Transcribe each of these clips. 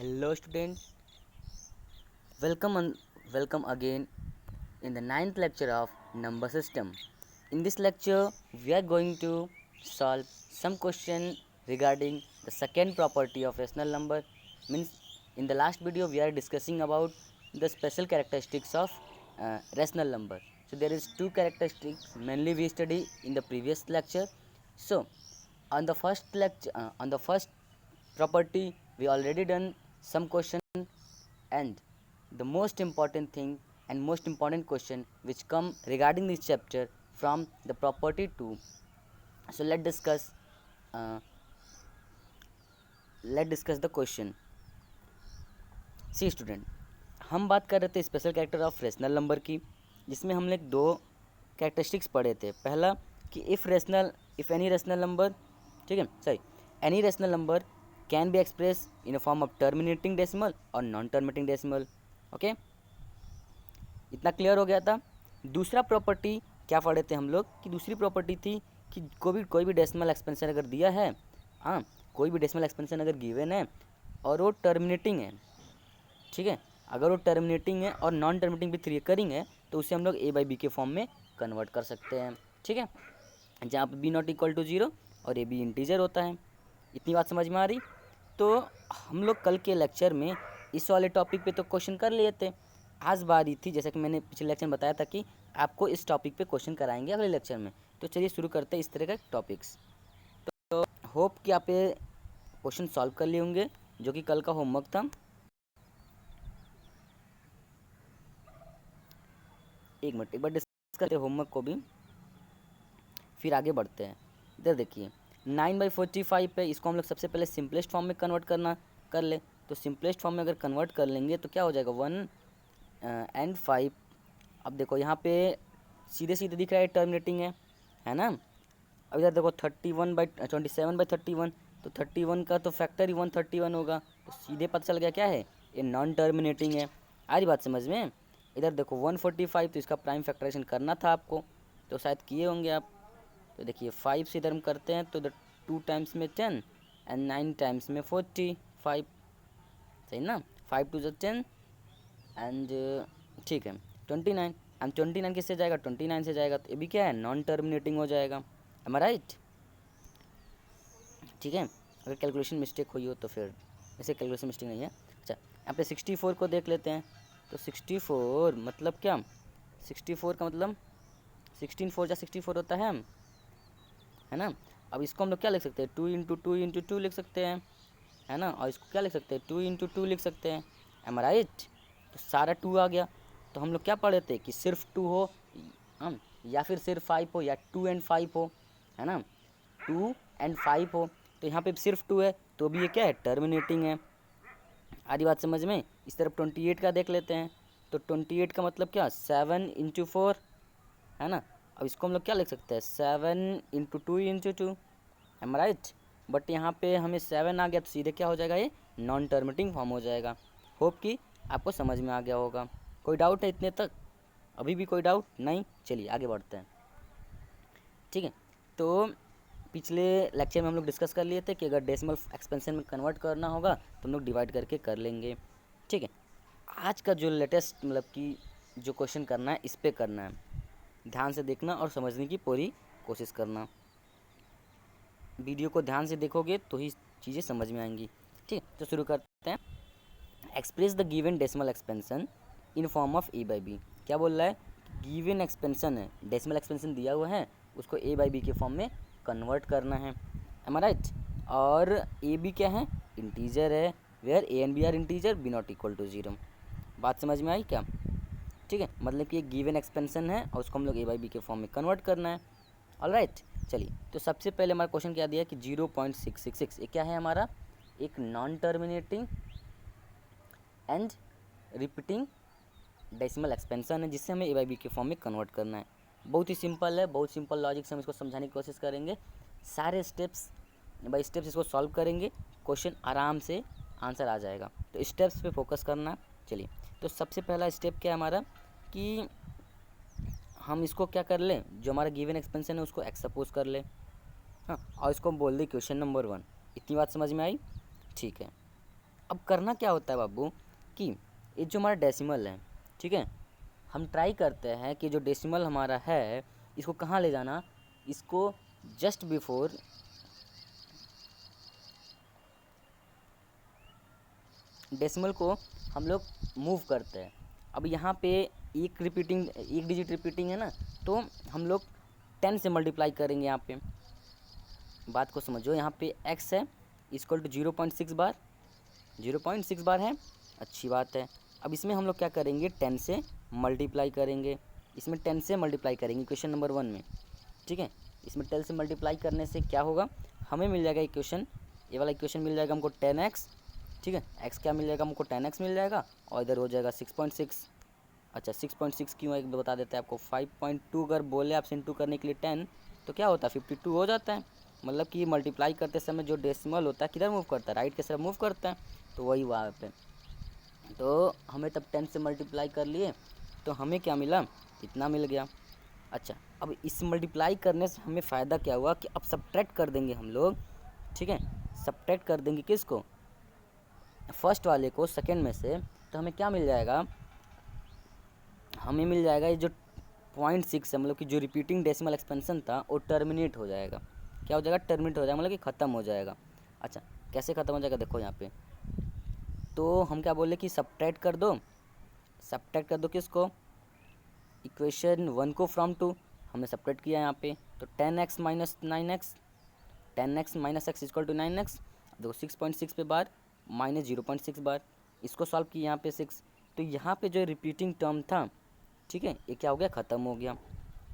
Hello student, welcome again in the ninth lecture of number system. In this lecture we are going to solve some question regarding the second property of rational number. Means in the last video we are discussing about the special characteristics of rational number. So there is two characteristics mainly we study in the previous lecture. So on the first property we already done some question, and the most important thing and most important question which come regarding this chapter from the property 2. So uh, let's discuss the question. See student, हम बात कर रहे थे special character of rational number की, जिसमें हमने दो characteristics पढ़े थे. पहला कि इफ़ एनी रेशनल नंबर, ठीक है, सही, any rational number can be express in a form of terminating decimal और नॉन टर्मिनेटिंग डेसिमल. ओके, इतना क्लियर हो गया था. दूसरा प्रॉपर्टी क्या पढ़े थे हम लोग कि दूसरी प्रॉपर्टी थी कि कोई भी डेसिमल एक्सपेंशन अगर दिया है, हाँ, कोई भी डेसिमल एक्सपेंशन अगर गिवन है और वो टर्मिनेटिंग है, ठीक है, अगर वो टर्मिनेटिंग है और नॉन टर्मिनेटिंग भी थ्री करिंग है तो उसे हम लोग ए बाई बी के फॉर्म में कन्वर्ट कर सकते हैं. ठीक है, जहाँ पर B not equal to zero और ए बी इंटीजर होता है. इतनी बात समझ में आ रही? तो हम लोग कल के लेक्चर में इस वाले टॉपिक पे तो क्वेश्चन कर लिए थे. आज बारी थी, जैसा कि मैंने पिछले लेक्चर में बताया था कि आपको इस टॉपिक पे क्वेश्चन कराएंगे अगले लेक्चर में. तो चलिए शुरू करते हैं इस तरह का टॉपिक्स. तो होप कि आप ये क्वेश्चन सॉल्व कर लिए होंगे जो कि कल का होमवर्क था. एक मिनट, एक बार डिस्कस करते हैं होमवर्क को भी, फिर आगे बढ़ते हैं. इधर देखिए 9/45 पे इसको हम लोग सबसे पहले सिंपलेस्ट फॉर्म में कन्वर्ट कर ले. तो सिंपलेस्ट फॉर्म में अगर कन्वर्ट कर लेंगे तो क्या हो जाएगा 1 and 5. अब देखो यहाँ पे सीधे सीधे दिख रहा है टर्मिनेटिंग है ना. अब इधर देखो 27/31, तो 31 का तो फैक्टर ही 131 होगा, तो सीधे पता चल गया क्या है, ये नॉन टर्मिनेटिंग है. आ रही बात समझ में? इधर देखो 145, तो इसका प्राइम फैक्टराइजेशन करना था आपको, तो शायद किए होंगे आप. तो देखिए 5 से इधर हम करते हैं तो इधर 2 टाइम्स में 10 एंड 9 टाइम्स में 45, सही ना. 5 2 10 एंड, ठीक है, 29. एंड 29 किससे जाएगा, 29 से जाएगा, तो ये भी क्या है, नॉन टर्मिनेटिंग हो जाएगा. M I right? ठीक है, अगर कैलकुलेशन मिस्टेक हुई हो तो फिर, ऐसे कैलकुलेशन मिस्टेक नहीं है. अच्छा, यहाँ पे 64 को देख लेते हैं. तो 64 मतलब क्या, 64 का मतलब 16 4 जा 64 होता है ना. अब इसको हम लोग क्या लिख सकते हैं, 2 × 2 × 2 लिख सकते हैं, है ना. और इसको क्या लिख सकते हैं, 2 × 2 लिख सकते हैं. M I right? तो सारा 2 आ गया. तो हम लोग क्या पढ़े थे कि सिर्फ 2 हो, हम, या फिर सिर्फ 5 हो, या 2 and 5 हो, है ना. 2 and 5 हो, तो यहाँ पे सिर्फ 2 है तो भी ये क्या है, टर्मिनेटिंग है. आधी बात समझ में? इस तरफ 28 का देख लेते हैं. तो 28 का मतलब क्या, 7 × 4, है ना. अब इसको हम लोग क्या लिख सकते हैं, 7 × 2 × 2, एम राइट. बट यहाँ पे हमें 7 आ गया तो सीधे क्या हो जाएगा, ये नॉन टर्मिनेटिंग फॉर्म हो जाएगा. होप कि आपको समझ में आ गया होगा. कोई डाउट है इतने तक? अभी भी कोई डाउट नहीं? चलिए आगे बढ़ते हैं. ठीक है, तो पिछले लेक्चर में हम लोग डिस्कस कर लिए थे कि अगर डेसिमल एक्सपेंशन में कन्वर्ट करना होगा तो हम लोग डिवाइड करके कर लेंगे. ठीक है, आज का जो लेटेस्ट मतलब कि जो क्वेश्चन करना है इस पर करना है. ध्यान से देखना और समझने की पूरी कोशिश करना. वीडियो को ध्यान से देखोगे तो ही चीज़ें समझ में आएंगी. ठीक है, तो शुरू करते हैं. Express the given decimal expansion in form of A by B. क्या बोल रहा है, गिवन एक्सपेंशन है, डेसिमल एक्सपेंशन दिया हुआ है, उसको ए बाई बी के फॉर्म में कन्वर्ट करना है. Am I right? और ए बी क्या है, इंटीजर है, where A and B are integer, B not equal to zero. बात समझ में आई क्या? ठीक है, मतलब कि एक गिवन एक्सपेंशन है और उसको हम लोग ए बाई बी के फॉर्म में कन्वर्ट करना है. ऑल राइट, चलिए. तो सबसे पहले हमारा क्वेश्चन क्या दिया कि 0.666, ये क्या है हमारा, एक non terminating and repeating decimal expansion है जिससे हमें ए बाई बी के फॉर्म में कन्वर्ट करना है. बहुत ही सिंपल है, बहुत सिंपल लॉजिक से हम इसको समझाने की कोशिश करेंगे. सारे स्टेप्स बाई स्टेप्स इसको सॉल्व करेंगे, क्वेश्चन आराम से आंसर आ जाएगा. तो स्टेप्स पे फोकस करना. चलिए, तो सबसे पहला स्टेप क्या है हमारा कि हम इसको क्या कर लें, जो हमारा गिवन एक्सपेंशन है उसको एक्स सपोज कर ले, हाँ, और इसको हम बोल दें क्वेश्चन नंबर 1. इतनी बात समझ में आई? ठीक है, अब करना क्या होता है बाबू कि ये जो हमारा डेसिमल है, ठीक है, हम ट्राई करते हैं कि जो डेसिमल हमारा है इसको कहाँ ले जाना, इसको जस्ट बिफोर डेसिमल को हम लोग मूव करते हैं। अब यहाँ पे एक डिजिट रिपीटिंग है ना, तो हम लोग 10 से मल्टीप्लाई करेंगे। यहाँ पे बात को समझो, यहाँ पे x है इक्वल टू 0.6 बार, 0.6 बार है, अच्छी बात है। अब इसमें हम लोग क्या करेंगे, 10 से मल्टीप्लाई करेंगे, इसमें 10 से मल्टीप्लाई करेंगे क्वेश्चन नंबर 1 में, ठीक है। इसमें 10 से मल्टीप्लाई करने से क्या होगा, हमें मिल जाएगा इक्वेशन, ये वाला इक्वेशन मिल जाएगा हमको 10x, ठीक है। x क्या मिल जाएगा हमको, 10x मिल जाएगा, और इधर हो जाएगा 6.6। अच्छा 6.6 क्यों एक बता देते हैं आपको, 5.2 अगर बोले आपसे इंटू करने के लिए 10 तो क्या होता है 52 हो जाता है। मतलब कि मल्टीप्लाई करते समय जो डेसिमल होता है किधर मूव करता है, राइट की तरफ मूव करता है, तो वही वहाँ पे। तो हमें तब 10 से मल्टीप्लाई कर लिए तो हमें क्या मिला, इतना मिल गया। अच्छा अब इस मल्टीप्लाई करने से हमें फ़ायदा क्या हुआ कि अब सब्ट्रैक्ट कर देंगे हम लोग, ठीक है, सब्ट्रैक्ट कर देंगे किसको, फर्स्ट वाले को सेकेंड में से, तो हमें क्या मिल जाएगा, हमें मिल जाएगा ये जो 0.6 है, मतलब कि जो रिपीटिंग डेसिमल एक्सपेंशन था वो टर्मिनेट हो जाएगा। क्या हो जाएगा, टर्मिनेट हो जाएगा, मतलब कि ख़त्म हो जाएगा। अच्छा कैसे ख़त्म हो जाएगा, देखो यहाँ पे तो हम क्या बोले कि सब्ट्रैक्ट कर दो, सब्ट्रैक्ट कर दो किसको, इक्वेशन 1 को फ्रॉम 2, हमने सब्ट्रैक्ट किया यहाँ पे, तो 10x minus 9x, 10x minus x equal to 9x, देखो 6.6 पे बार माइनस 0.6 बार, इसको सॉल्व किया यहाँ पे 6, तो यहाँ पे जो रिपीटिंग टर्म था, ठीक है, ये क्या हो गया, ख़त्म हो गया।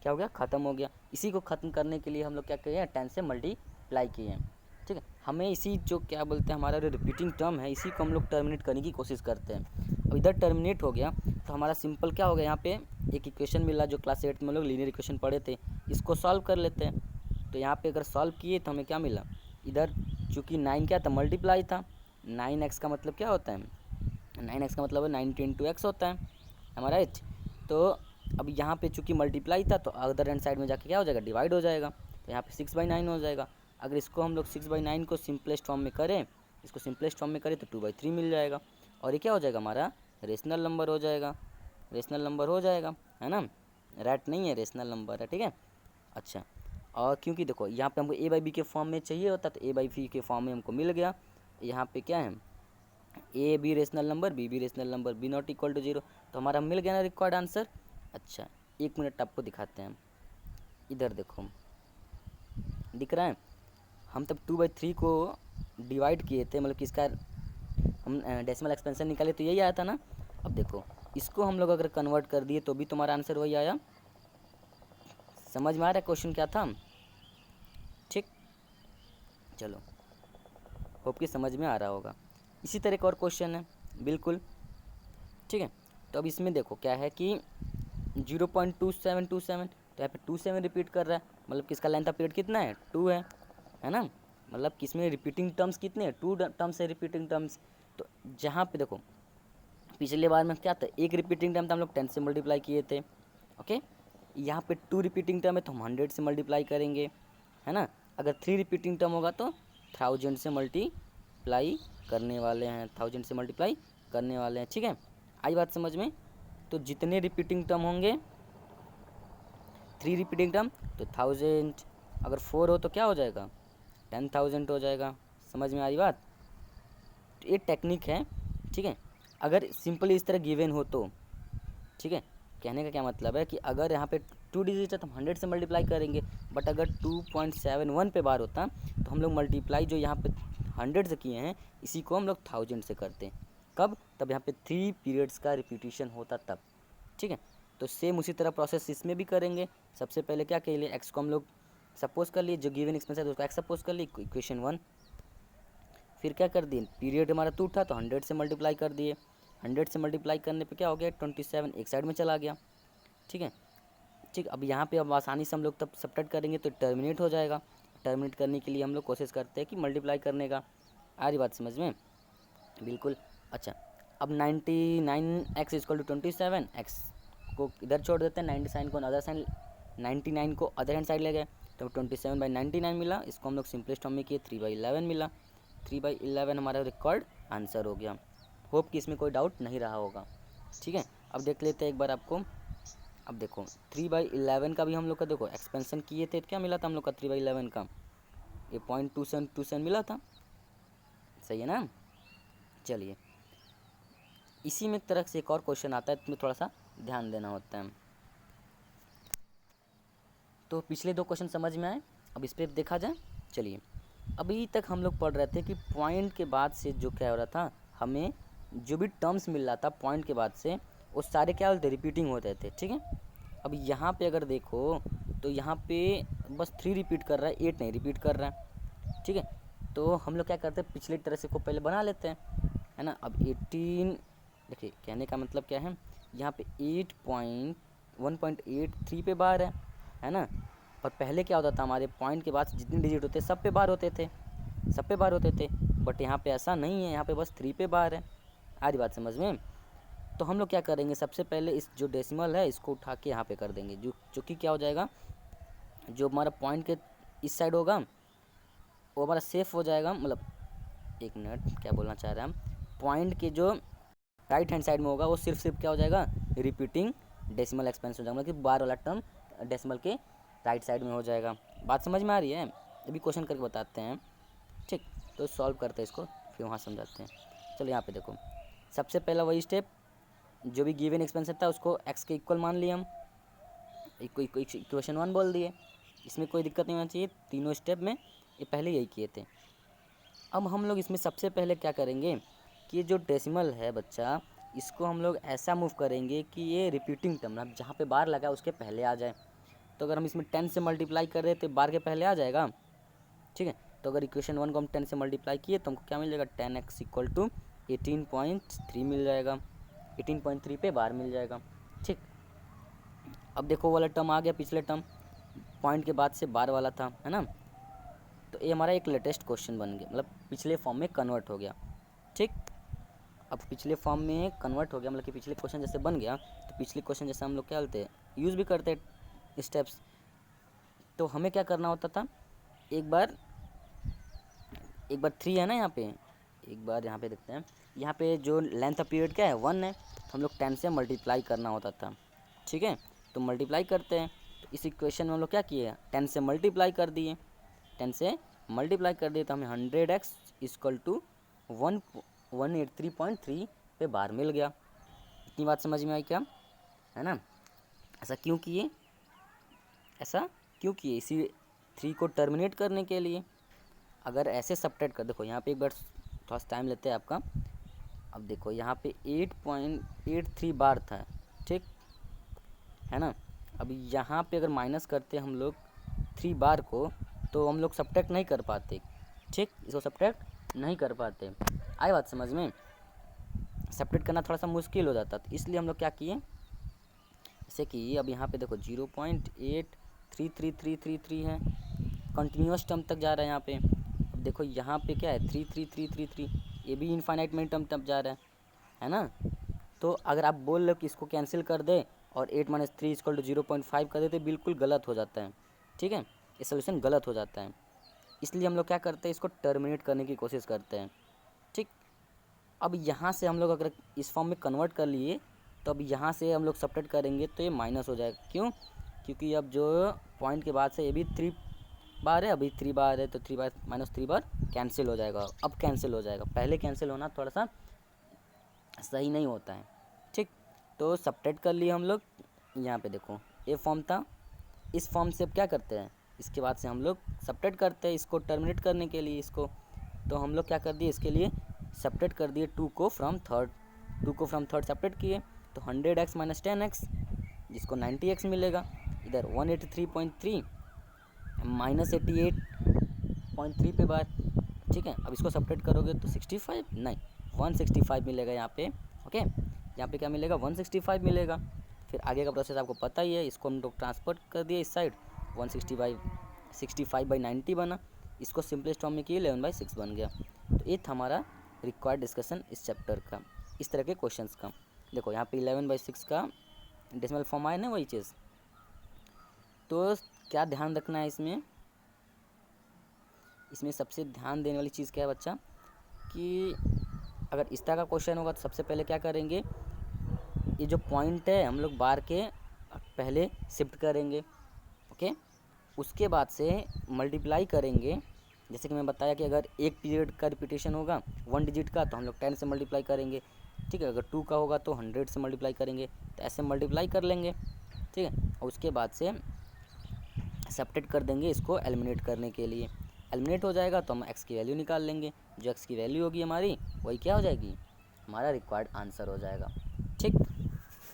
क्या हो गया, ख़त्म हो गया। इसी को ख़त्म करने के लिए हम लोग क्या किए हैं, 10 से मल्टीप्लाई किए हैं, ठीक है। हमें इसी जो क्या बोलते हैं हमारा जो रिपीटिंग टर्म है इसी को हम लोग टर्मिनेट करने की कोशिश करते हैं। अब इधर टर्मिनेट हो गया तो हमारा सिंपल क्या हो गया, यहाँ पे एक इक्वेशन मिला जो क्लास 8 में हम लोग लीनियर इक्वेशन पढ़े थे, इसको सॉल्व कर लेते हैं। तो यहाँ पे अगर सॉल्व किए तो हमें क्या मिला, इधर चूँकि 9 क्या था, मल्टीप्लाई था, 9x का मतलब क्या होता है, 9x का मतलब है 90 इंटू एक्स होता है हमारा एच। तो अब यहाँ पे चूँकि मल्टीप्लाई था तो अदर हैंड साइड में जाके क्या हो जाएगा, डिवाइड हो जाएगा, तो यहाँ पे 6/9 हो जाएगा। अगर इसको हम लोग 6/9 को सिंपलेस्ट फॉर्म में करें, इसको सिंपलेस्ट फॉर्म में करें तो 2/3 मिल जाएगा, और ये क्या हो जाएगा, हमारा रेशनल नंबर हो जाएगा, रेशनल नंबर हो जाएगा, है ना, रैट नहीं है, रेशनल नंबर है, ठीक है। अच्छा और क्योंकि देखो यहाँ पे हमको a/b के फॉर्म में चाहिए होता तो a/b के फॉर्म में हमको मिल गया। यहाँ पे क्या है, A B rational number, B rational number, B not equal to 0, तो हमारा मिल गया ना रिक्वायर्ड आंसर। अच्छा 1 मिनट आपको दिखाते हैं, इधर देखो दिख रहा है, हम तब 2/3 को डिवाइड किए थे, मतलब कि इसका हम डेसिमल एक्सपेंशन निकाले तो यही आया था ना। अब देखो इसको हम लोग अगर कन्वर्ट कर दिए तो भी तुम्हारा आंसर वही आया। समझ में आ रहा है क्वेश्चन क्या था, ठीक, चलो होप कि समझ में आ रहा होगा। इसी तरह का और क्वेश्चन है बिल्कुल, ठीक है। तो अब इसमें देखो क्या है कि 0.2727, तो यहाँ पे 27 रिपीट कर रहा है, मतलब किसका लेंथ ऑफ पीरियड कितना है, 2 है ना, मतलब किसमें रिपीटिंग टर्म्स कितने हैं, 2 टर्म्स है रिपीटिंग टर्म्स। तो जहाँ पे देखो पिछले बार में क्या था, एक रिपीटिंग टर्म था, हम लोग 10 से मल्टीप्लाई किए थे, ओके। यहाँ पे 2 रिपीटिंग टर्म है तो हम 100 से मल्टीप्लाई करेंगे, है ना। अगर 3 रिपीटिंग टर्म होगा तो 1000 से मल्टीप्लाई करने वाले हैं, 1000 से मल्टीप्लाई करने वाले हैं, ठीक है। आई बात समझ में। तो जितने रिपीटिंग टर्म होंगे, 3 रिपीटिंग टर्म तो 1000, अगर 4 हो तो क्या हो जाएगा, 10,000 हो जाएगा। समझ में आ रही बात, तो ये टेक्निक है, ठीक है। अगर सिंपली इस तरह गिवन हो तो, ठीक है, कहने का क्या मतलब है कि अगर यहाँ पे 2 डिजिट है तो हम 100 से मल्टीप्लाई करेंगे, बट अगर 2.71 पे बार होता तो हम लोग मल्टीप्लाई जो यहाँ पे 100 से किए हैं इसी को हम लोग 1000 से करते हैं। कब, तब यहाँ पे 3 पीरियड्स का रिपीटिशन होता तब, ठीक है। तो सेम उसी तरह प्रोसेस इसमें भी करेंगे। सबसे पहले क्या कर लिए, एक्स को हम लोग सपोज कर लिए, जो गिवन एक्सपेंशन है उसको एक्स सपोज कर लिए, इक्वेशन 1। फिर क्या कर दिए, पीरियड हमारा 2 था तो 100 से मल्टीप्लाई कर दिए, 100 से मल्टीप्लाई करने पे क्या हो गया, 27 एक साइड में चला गया, ठीक है। ठीक, अब यहाँ पे अब आसानी से हम लोग तब सब्ट्रैक्ट करेंगे तो टर्मिनेट हो जाएगा। टर्मिनेट करने के लिए हम लोग कोशिश करते हैं कि मल्टीप्लाई करने का। आ रही बात समझ में, बिल्कुल। अच्छा अब 99x इक्वल टू 27, एक्स को इधर छोड़ देते हैं, 97 को अदर साइड, 99 को अदर हैंड साइड ले गए तो 27/99 मिला। इसको हम लोग सिंपलेस्ट फॉर्म में किए, 3/11 मिला, 3/11 हमारा रिकॉर्ड आंसर हो गया। होप कि इसमें कोई डाउट नहीं रहा होगा। ठीक है, अब देख लेते हैं एक बार आपको। अब देखो 3/11 का भी हम लोग का देखो एक्सपेंशन किए थे, क्या मिला था हम लोग का 3/11 का, ये 0.2727 मिला था, सही है ना। चलिए इसी में एक तरह से एक और क्वेश्चन आता है, इसमें थोड़ा सा ध्यान देना होता है। तो पिछले 2 क्वेश्चन समझ में आए, अब इस पर देखा जाए। चलिए अभी तक हम लोग पढ़ रहे थे कि पॉइंट के बाद से जो क्या हो रहा था, हमें जो भी टर्म्स मिल रहा था पॉइंट के बाद से वो सारे क्या होते, रिपीटिंग होते थे। ठीक है, अब यहाँ पे अगर देखो तो यहाँ पे बस 3 रिपीट कर रहा है, 8 नहीं रिपीट कर रहा है। ठीक है, तो हम लोग क्या करते हैं, पिछले तरह से को पहले बना लेते हैं, है ना। अब 18, देखिए कहने का मतलब क्या है, यहाँ पे 1.83 पे बार है ना। और पहले क्या होता था, हमारे पॉइंट के बाद जितने डिजिट होते सब पे बार होते थे, सब पे बार होते थे, बट यहाँ पे ऐसा नहीं है, यहाँ पे बस 3 पे बार है। आधी बात समझ में। तो हम लोग क्या करेंगे, सबसे पहले इस जो डेसिमल है इसको उठा के यहाँ पे कर देंगे, जो कि क्या हो जाएगा, जो हमारा पॉइंट के इस साइड होगा वो हमारा सेफ हो जाएगा। मतलब एक मिनट, क्या बोलना चाह रहे हैं हम, पॉइंट के जो राइट हैंड साइड में होगा वो सिर्फ क्या हो जाएगा, रिपीटिंग डेसिमल एक्सपेंशन हो जाएगा, मतलब कि बार वाला टर्म डेसिमल के राइट साइड में हो जाएगा। बात समझ में आ रही है, अभी क्वेश्चन करके बताते हैं। ठीक, तो सॉल्व करते हैं इसको, फिर वहाँ समझाते हैं। चलो यहाँ पे देखो, सबसे पहला वही स्टेप, जो भी गिवन एक्सपेंशन था उसको एक्स के इक्वल मान लिया हम, इक्वेशन 1 बोल दिए, इसमें कोई दिक्कत नहीं होना चाहिए। तीनों स्टेप में ये पहले यही किए थे। अब हम लोग इसमें सबसे पहले क्या करेंगे कि ये जो डेसिमल है बच्चा, इसको हम लोग ऐसा मूव करेंगे कि ये रिपीटिंग टर्म ना जहाँ पे बार लगा उसके पहले आ जाए। तो अगर हम इसमें 10 से मल्टीप्लाई कर रहे हैं तो बार के पहले आ जाएगा। ठीक है, तो अगर इक्वेशन 1 को हम 10 से मल्टीप्लाई किए तो हमको क्या मिल जाएगा, 10x = 18.3 मिल जाएगा, 18.3 पे बार मिल जाएगा। ठीक, अब देखो वाला टर्म आ गया, पिछले टर्म पॉइंट के बाद से बार वाला था, है ना। तो ये हमारा एक लेटेस्ट क्वेश्चन बन गया, मतलब पिछले फॉर्म में कन्वर्ट हो गया। ठीक, अब पिछले फॉर्म में कन्वर्ट हो गया, मतलब कि पिछले क्वेश्चन जैसे बन गया, तो पिछले क्वेश्चन जैसे हम लोग क्या बोलते हैं, यूज़ भी करते हैं स्टेप्स। तो हमें क्या करना होता था, एक बार 3 है ना यहाँ पे, एक बार यहाँ पे देखते हैं, यहाँ पे जो लेंथ ऑफ पीरियड क्या है 1 है, तो हम लोग 10 से मल्टीप्लाई करना होता था। ठीक है, तो मल्टीप्लाई करते हैं, तो इस इक्वेशन में हम लोग क्या किए, 10 से मल्टीप्लाई कर दिए, 10 से मल्टीप्लाई कर दिए, तो हमें 100x = 183.3 पे बार मिल गया। इतनी बात समझ में आई क्या, है ना। ऐसा क्यों किए, इसी 3 को टर्मिनेट करने के लिए। अगर ऐसे सब्ट्रैक्ट कर, देखो यहाँ पे एक बार थोड़ा सा टाइम लेते हैं आपका। अब देखो यहाँ पे 8.83 बार था, ठीक है ना। अभी यहाँ पे अगर माइनस करते हम लोग 3 बार को, तो हम लोग सब्ट्रैक्ट नहीं कर पाते। ठीक, इसको सब्ट्रैक्ट नहीं कर पाते। आई बात समझ में, सब्ट्रैक्ट करना थोड़ा सा मुश्किल हो जाता, तो इसलिए हम लोग क्या किए, जैसे कि अब यहाँ पे देखो 0.833333 है, कंटिन्यूस टर्म तक जा रहा है यहाँ पे। अब देखो यहाँ पे क्या है 33333, ये भी इनफाइनाइट मिनट टर्म जा रहा है ना। तो अगर आप बोल लो कि इसको कैंसिल कर दे और 8 - 3 = 0.5 कर देते, बिल्कुल गलत हो जाता है। ठीक है, ये सोल्यूशन गलत हो जाता है, इसलिए हम लोग क्या करते हैं, इसको टर्मिनेट करने की कोशिश करते हैं। ठीक, अब यहाँ से हम लोग अगर इस फॉर्म में कन्वर्ट कर लिए, तो अब यहाँ से हम लोग सब्ट्रैक्ट करेंगे तो ये माइनस हो जाएगा। क्यों, क्योंकि अब जो पॉइंट के बाद से ये भी 3 बार है, अभी 3 बार है, तो 3 बार - 3 बार कैंसिल हो जाएगा। अब कैंसिल हो जाएगा, पहले कैंसिल होना थोड़ा सा सही नहीं होता है। ठीक, तो सब्ट्रैक्ट कर लिए हम लोग। यहाँ पे देखो ये फॉर्म था, इस फॉर्म से अब क्या करते हैं, इसके बाद से हम लोग सब्ट्रैक्ट करते हैं इसको टर्मिनेट करने के लिए इसको। तो हम लोग क्या कर दिए, इसके लिए सब्ट्रैक्ट कर दिए 2 को फ्रॉम थर्ड सब्ट्रैक्ट किए, तो 100x - 10x जिसको 90x मिलेगा, इधर 183.3 - 88.3 पे बार। ठीक है, अब इसको सब्ट्रैक्ट करोगे तो 65 नहीं 165 मिलेगा यहाँ पे। ओके, यहाँ पे क्या मिलेगा, 165 मिलेगा। फिर आगे का प्रोसेस आपको पता ही है, इसको हम लोग ट्रांसफर कर दिए इस साइड, 65/90 बना, इसको सिंपलेस्ट फॉर्म में किए 11/6 बन गया। तो ये था हमारा रिक्वायर्ड डिस्कशन इस चैप्टर का, इस तरह के क्वेश्चंस का। देखो यहाँ पे 11/6 का डेसिमल फॉर्म आया ना, वही चीज़। तो क्या ध्यान रखना है इसमें सबसे ध्यान देने वाली चीज़ क्या है बच्चा, कि अगर इस तरह का क्वेश्चन होगा तो सबसे पहले क्या करेंगे, ये जो पॉइंट है हम लोग बार के पहले शिफ्ट करेंगे, ओके। उसके बाद से मल्टीप्लाई करेंगे, जैसे कि मैं बताया कि अगर एक पीरियड का रिपीटेशन होगा 1 डिजिट का तो हम लोग 10 से मल्टीप्लाई करेंगे, ठीक है। अगर 2 का होगा तो 100 से मल्टीप्लाई करेंगे, तो ऐसे मल्टीप्लाई कर लेंगे, ठीक है। और उसके बाद से सब्ट्रैक्ट कर देंगे इसको एलिमिनेट करने के लिए। एलिमिनेट हो जाएगा तो हम एक्स की वैल्यू निकाल लेंगे, जो एक्स की वैल्यू होगी हमारी वही क्या हो जाएगी, हमारा रिक्वायर्ड आंसर हो जाएगा, ठीक।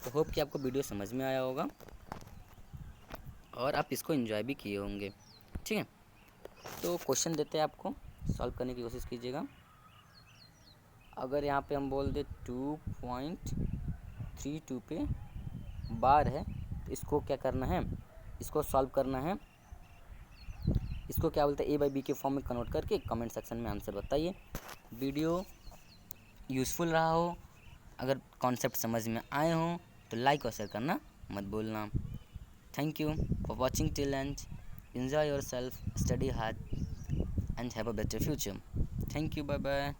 तो होप कि आपको वीडियो समझ में आया होगा और आप इसको एंजॉय भी किए होंगे, ठीक है। तो क्वेश्चन देते हैं आपको, सॉल्व करने की कोशिश कीजिएगा। अगर यहाँ पे हम बोल दे 2.32 पे बार है तो इसको क्या करना है, इसको सॉल्व करना है, इसको क्या बोलते हैं ए बाई बी के फॉर्म में कन्वर्ट करके कमेंट सेक्शन में आंसर बताइए। वीडियो यूज़फुल रहा हो, अगर कॉन्सेप्ट समझ में आए हों तो लाइक और शेयर करना मत भूलना। Thank you for watching till end, enjoy yourself, study hard and have a better future. Thank you, bye bye.